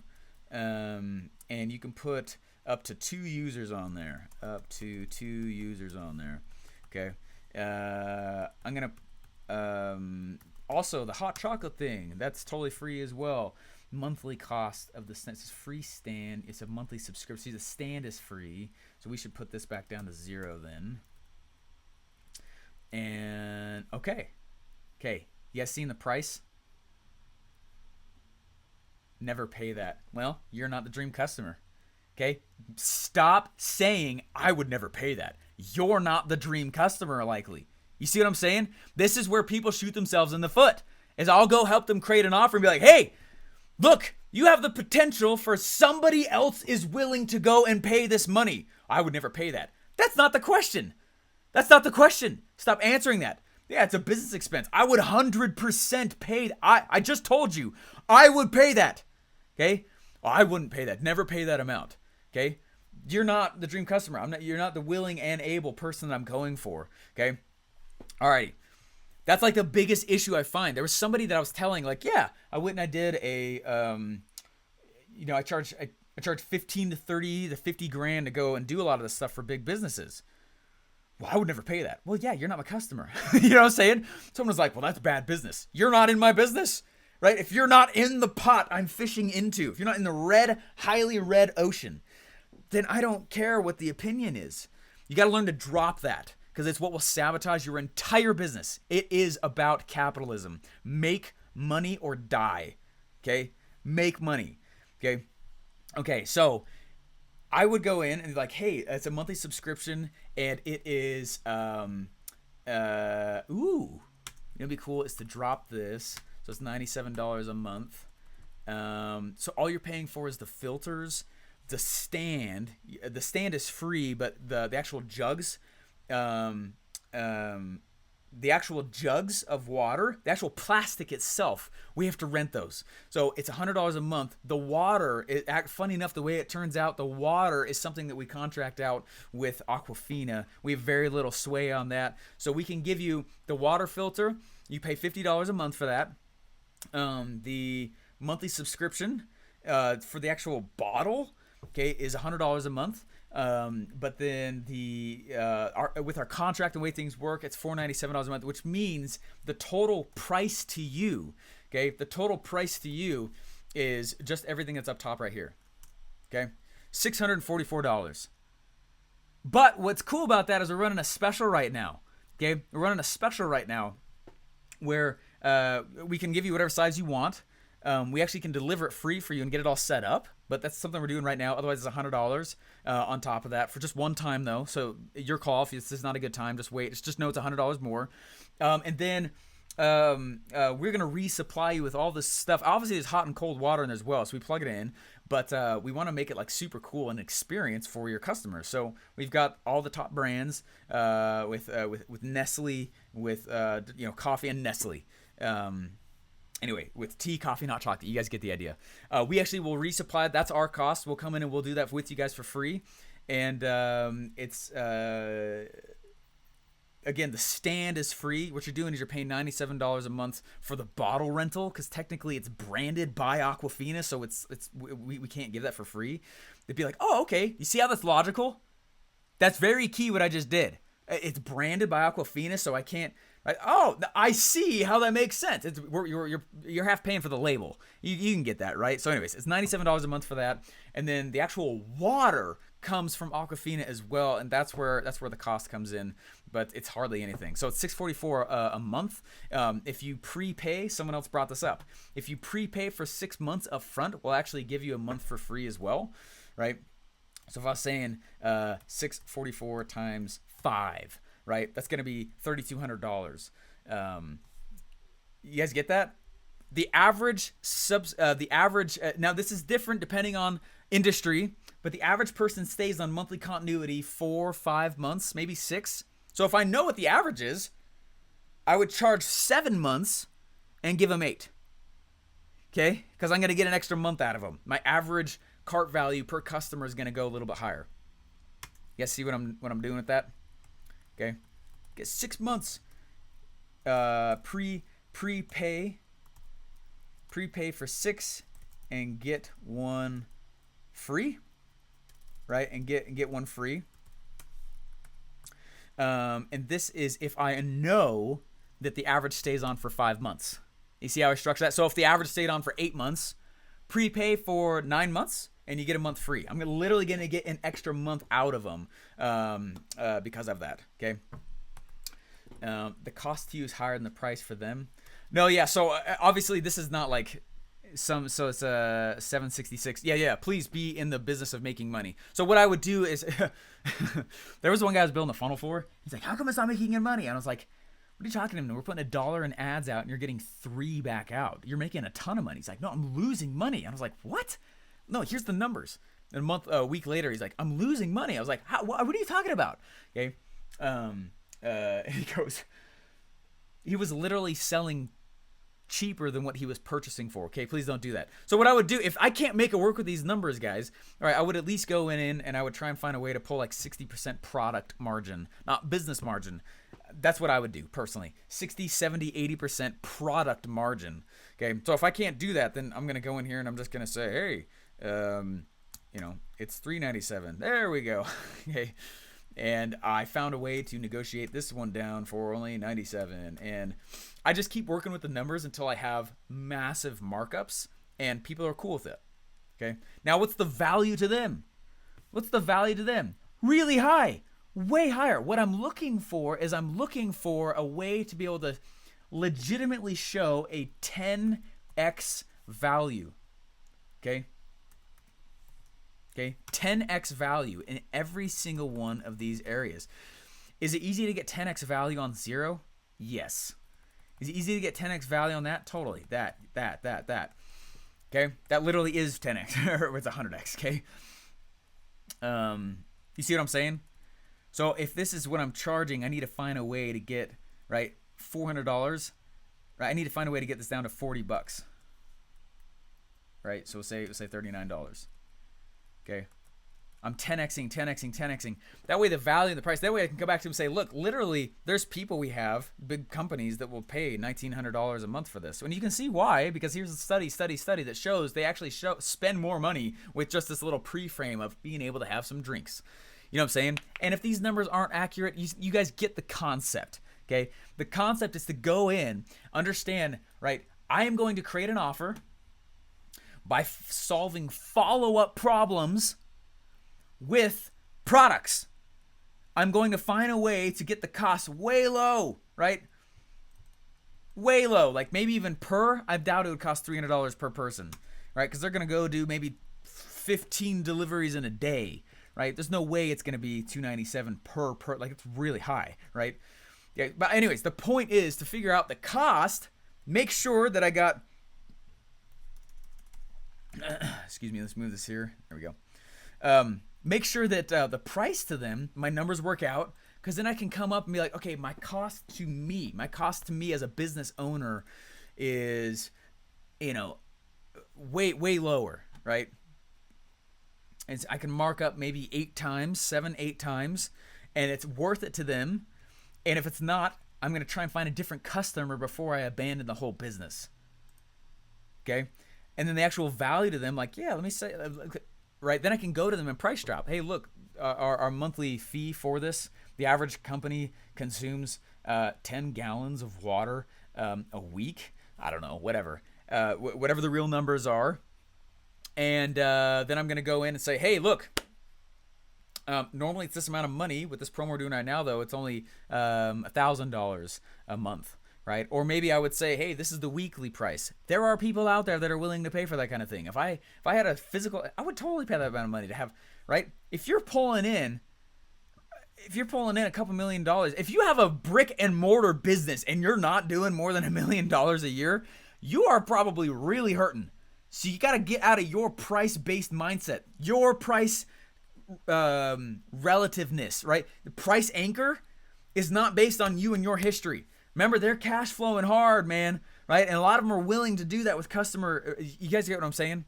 And you can put up to 2 users on there. Up to 2 users on there. Okay. I'm gonna also the hot chocolate thing. That's totally free as well. monthly cost of the stand. It's free stand. It's a monthly subscription. See, the stand is free, so we should put this back down to 0 then. And okay, you guys seen the price? Never pay that. Well, you're not the dream customer. Okay, stop saying I would never pay that. You're not the dream customer, likely. You see what I'm saying? This is where people shoot themselves in the foot. Is I'll go help them create an offer and be like, hey, look, you have the potential for somebody else is willing to go and pay this money. I would never pay that. That's not the question. That's not the question. Stop answering that. Yeah, it's a business expense. I would 100% pay. I just told you, I would pay that. Okay? Oh, I wouldn't pay that. Never pay that amount. Okay? You're not the dream customer. You're not the willing and able person that I'm going for. Okay? Alrighty. That's like the biggest issue I find. There was somebody that I was telling, like, yeah, I went and I did a, I charge 15 to 30 to 50 grand to go and do a lot of this stuff for big businesses. Well, I would never pay that. Well, yeah, you're not my customer. You know what I'm saying? Someone's like, well, that's bad business. You're not in my business, right? If you're not in the pot I'm fishing into, if you're not in the red, highly red ocean, then I don't care what the opinion is. You got to learn to drop that. Because it's what will sabotage your entire business. It is about capitalism. Make money or die. Okay? Make money. Okay? Okay, so I would go in and be like, hey, it's a monthly subscription and it is, it'd be cool is to drop this. So it's $97 a month. So all you're paying for is the filters, the stand. The stand is free, but the actual jugs, the actual jugs of water, the actual plastic itself, we have to rent those. So it's $100 a month. The water, funny enough, the way it turns out, the water is something that we contract out with Aquafina. We have very little sway on that. So we can give you the water filter. You pay $50 a month for that. The monthly subscription for the actual bottle, okay, is $100 a month. But then with our contract and the way things work, it's $497 a month, which means the total price to you, okay, the total price to you is just everything that's up top right here, okay, $644. But what's cool about that is we're running a special right now, okay, we're running a special right now where we can give you whatever size you want. We actually can deliver it free for you and get it all set up, but that's something we're doing right now. Otherwise, it's $100 on top of that for just one time, though. So your call, if this is not a good time, just wait. Just know it's $100 more. And then we're going to resupply you with all this stuff. Obviously, there's hot and cold water in there as well, so we plug it in. But we want to make it like super cool and experience for your customers. So we've got all the top brands with Nestle, with coffee and Nestle. Anyway, with tea, coffee, not chocolate. You guys get the idea. We actually will resupply. That's our cost. We'll come in and we'll do that with you guys for free. And it's, again, the stand is free. What you're doing is you're paying $97 a month for the bottle rental because technically it's branded by Aquafina, so we can't give that for free. They'd be like, oh, okay. You see how that's logical? That's very key what I just did. It's branded by Aquafina, so I can't. Oh, I see how that makes sense. You're half paying for the label. You can get that, right? So anyways, it's $97 a month for that. And then the actual water comes from Aquafina as well, and that's where the cost comes in, but it's hardly anything. So it's $644 a month. If you prepay, someone else brought this up. If you prepay for 6 months up front, we'll actually give you a month for free as well, right? So if I was saying $644 times 5, right? That's going to be $3,200. You guys get that? The average now this is different depending on industry, but the average person stays on monthly continuity 4 or 5 months, maybe 6. So if I know what the average is, I would charge 7 months and give them 8. Okay? Because I'm going to get an extra month out of them. My average cart value per customer is going to go a little bit higher. You guys see what I'm doing with that? Okay, get 6 months prepay for 6 and get 1 free, right? And get 1 free. And this is if I know that the average stays on for 5 months. You see how I structure that? So if the average stayed on for 8 months, prepay for 9 months and you get a month free. I'm literally going to get an extra month out of them because of that. Okay. The cost to you is higher than the price for them. No, yeah. So obviously this is not like so it's a 766. Yeah. Please be in the business of making money. So what I would do is, there was one guy I was building a funnel for. He's like, how come it's not making any money? And I was like, what are you talking to him? We're putting $1 in ads out and you're getting 3 back out. You're making a ton of money. He's like, no, I'm losing money. And I was like, what? No, here's the numbers. And a week later, he's like, I'm losing money. I was like, what are you talking about? Okay. He goes, he was literally selling cheaper than what he was purchasing for. Okay, please don't do that. So what I would do, if I can't make it work with these numbers, guys, all right, I would at least go in and I would try and find a way to pull like 60% product margin, not business margin. That's what I would do personally. 60, 70, 80% product margin. Okay, so if I can't do that, then I'm going to go in here and I'm just going to say, hey, it's $397. There we go. Okay. And I found a way to negotiate this one down for only $97. And I just keep working with the numbers until I have massive markups and people are cool with it. Okay. Now, what's the value to them? What's the value to them? Really high, way higher. What I'm looking for is I'm looking for a way to be able to legitimately show a 10x value. Okay. Okay, 10x value in every single one of these areas. Is it easy to get 10x value on 0? Yes. Is it easy to get 10x value on that? Totally. That. Okay, that literally is 10x, or it's 100x. Okay. You see what I'm saying? So if this is what I'm charging, I need to find a way to get right $400. Right, I need to find a way to get this down to $40. Right, so we'll say $39. Okay, I'm 10xing. That way the value and the price, that way I can go back to them and say, look, literally there's people we have, big companies that will pay $1,900 a month for this. And you can see why, because here's a study that shows they actually spend more money with just this little pre-frame of being able to have some drinks. You know what I'm saying? And if these numbers aren't accurate, you guys get the concept. Okay, the concept is to go in, understand, right, I am going to create an offer by solving follow-up problems with products. I'm going to find a way to get the cost way low, right? Way low, like maybe even I doubt it would cost $300 per person, right? Because they're going to go do maybe 15 deliveries in a day, right? There's no way it's going to be $297 per, like it's really high, right? Yeah, but anyways, the point is to figure out the cost, make sure that I got excuse me, let's move this here. There we go. Make sure that the price to them, my numbers work out, because then I can come up and be like, okay, my cost to me as a business owner is, way lower, right? And I can mark up maybe 8 times, 8 times, and it's worth it to them. And if it's not, I'm going to try and find a different customer before I abandon the whole business. Okay? And then the actual value to them, like, yeah, let me say, right? Then I can go to them and price drop. Hey, look, our monthly fee for this, the average company consumes 10 gallons of water a week. I don't know, whatever. Whatever the real numbers are. And then I'm going to go in and say, hey, look, normally it's this amount of money. With this promo we're doing right now, though, it's only $1,000 a month. Right? Or maybe I would say, hey, this is the weekly price. There are people out there that are willing to pay for that kind of thing. If I had a physical, I would totally pay that amount of money to have, right? If you're pulling in a couple $1 million, if you have a brick and mortar business and you're not doing more than $1 million a year, you are probably really hurting. So you got to get out of your price-based mindset, your price relativeness, right? The price anchor is not based on you and your history. Remember, they're cash flowing hard, man, right? And a lot of them are willing to do that with customer. You guys get what I'm saying?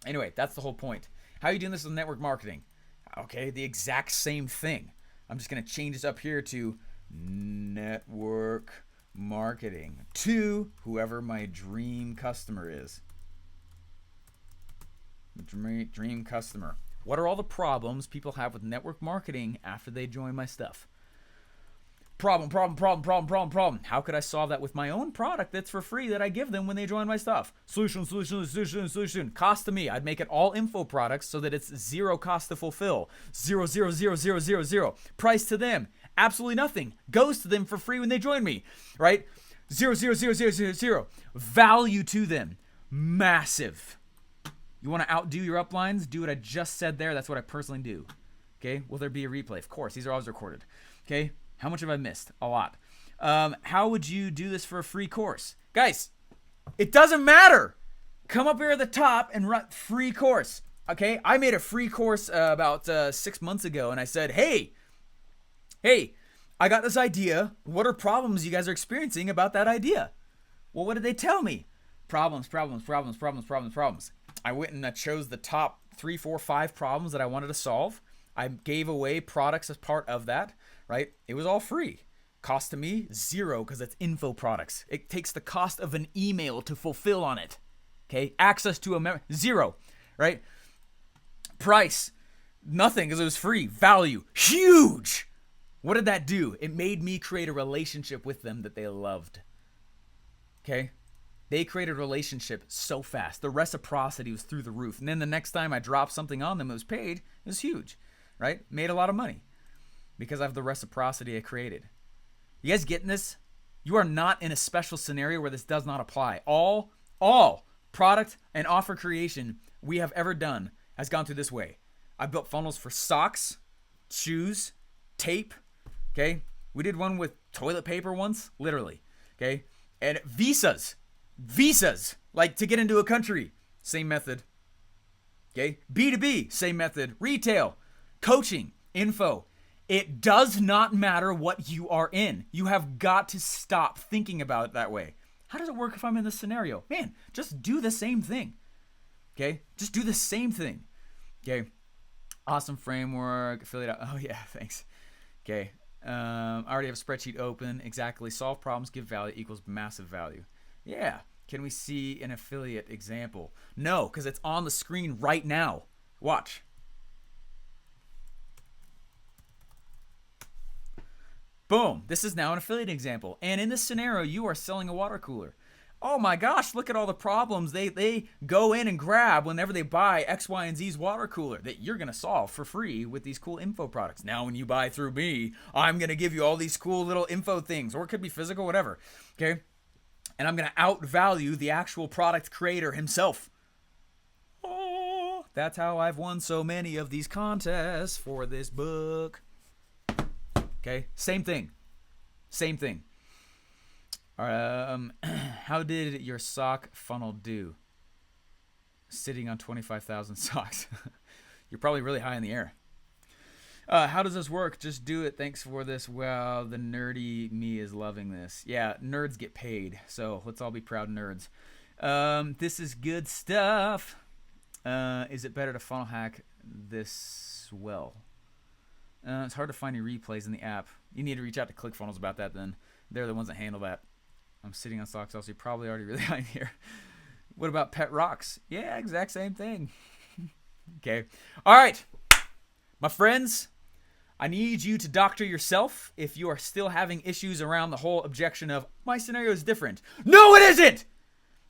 Anyway, that's the whole point. How are you doing this with network marketing? Okay, the exact same thing. I'm just going to change this up here to network marketing to whoever my dream customer is. Dream customer. What are all the problems people have with network marketing after they join my stuff? Problem. How could I solve that with my own product that's for free that I give them when they join my stuff? Solution. Cost to me. I'd make it all info products so that it's zero cost to fulfill. Zero. Price to them. Absolutely nothing. Goes to them for free when they join me, right? Zero. Value to them. Massive. You want to outdo your uplines? Do what I just said there. That's what I personally do. Okay? Will there be a replay? Of course. These are always recorded. Okay? How much have I missed? A lot. How would you do this for a free course? Guys, it doesn't matter. Come up here at the top and run free course. Okay? I made a free course about 6 months ago, and I said, hey, I got this idea. What are problems you guys are experiencing about that idea? Well, what did they tell me? Problems. I went and I chose the top 3, 4, 5 problems that I wanted to solve. I gave away products as part of that, right? It was all free. Cost to me, zero, because it's info products. It takes the cost of an email to fulfill on it. Okay? Access to a zero, right? Price, nothing, because it was free. Value, huge. What did that do? It made me create a relationship with them that they loved. Okay? They created a relationship so fast. The reciprocity was through the roof. And then the next time I dropped something on them, it was paid. It was huge, right? Made a lot of money because of the reciprocity I created. You guys getting this? You are not in a special scenario where this does not apply. All product and offer creation we have ever done has gone through this way. I built funnels for socks, shoes, tape. Okay? We did one with toilet paper once, literally. Okay? And visas, like to get into a country, same method. Okay? B2B, same method. Retail, coaching, info. It does not matter what you are in. You have got to stop thinking about it that way. How does it work if I'm in this scenario? Man, just do the same thing. Okay? Just do the same thing. Okay? Awesome framework, affiliate. Oh yeah, thanks. Okay. I already have a spreadsheet open. Exactly. Solve problems, give value equals massive value. Yeah. Can we see an affiliate example? No, because it's on the screen right now. Watch. Boom. This is now an affiliate example. And in this scenario, you are selling a water cooler. Oh my gosh, look at all the problems they go in and grab whenever they buy X, Y, and Z's water cooler that you're going to solve for free with these cool info products. Now, when you buy through me, I'm going to give you all these cool little info things, or it could be physical, whatever. Okay? And I'm going to outvalue the actual product creator himself. Oh, that's how I've won so many of these contests for this book. Okay? Same thing. How did your sock funnel do? Sitting on 25,000 socks. You're probably really high in the air. How does this work? Just do it. Thanks for this. Wow, the nerdy me is loving this. Yeah, nerds get paid. So let's all be proud nerds. This is good stuff. Is it better to funnel hack this well? It's hard to find your replays in the app. You need to reach out to ClickFunnels about that then. They're the ones that handle that. I'm sitting on socks also. You're probably already really high here. What about pet rocks? Yeah, exact same thing. Okay. All right. My friends, I need you to doctor yourself if you are still having issues around the whole objection of, my scenario is different. No, it isn't!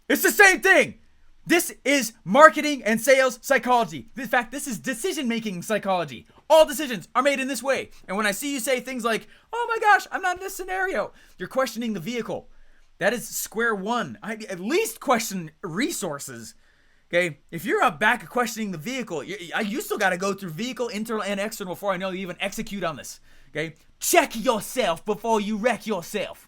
It's the same thing! This is marketing and sales psychology. In fact, this is decision-making psychology. All decisions are made in this way. And when I see you say things like, oh my gosh, I'm not in this scenario, you're questioning the vehicle. That is square one. I at least question resources. Okay, if you're up back questioning the vehicle, you still got to go through vehicle, internal and external before I know you even execute on this. Okay, check yourself before you wreck yourself.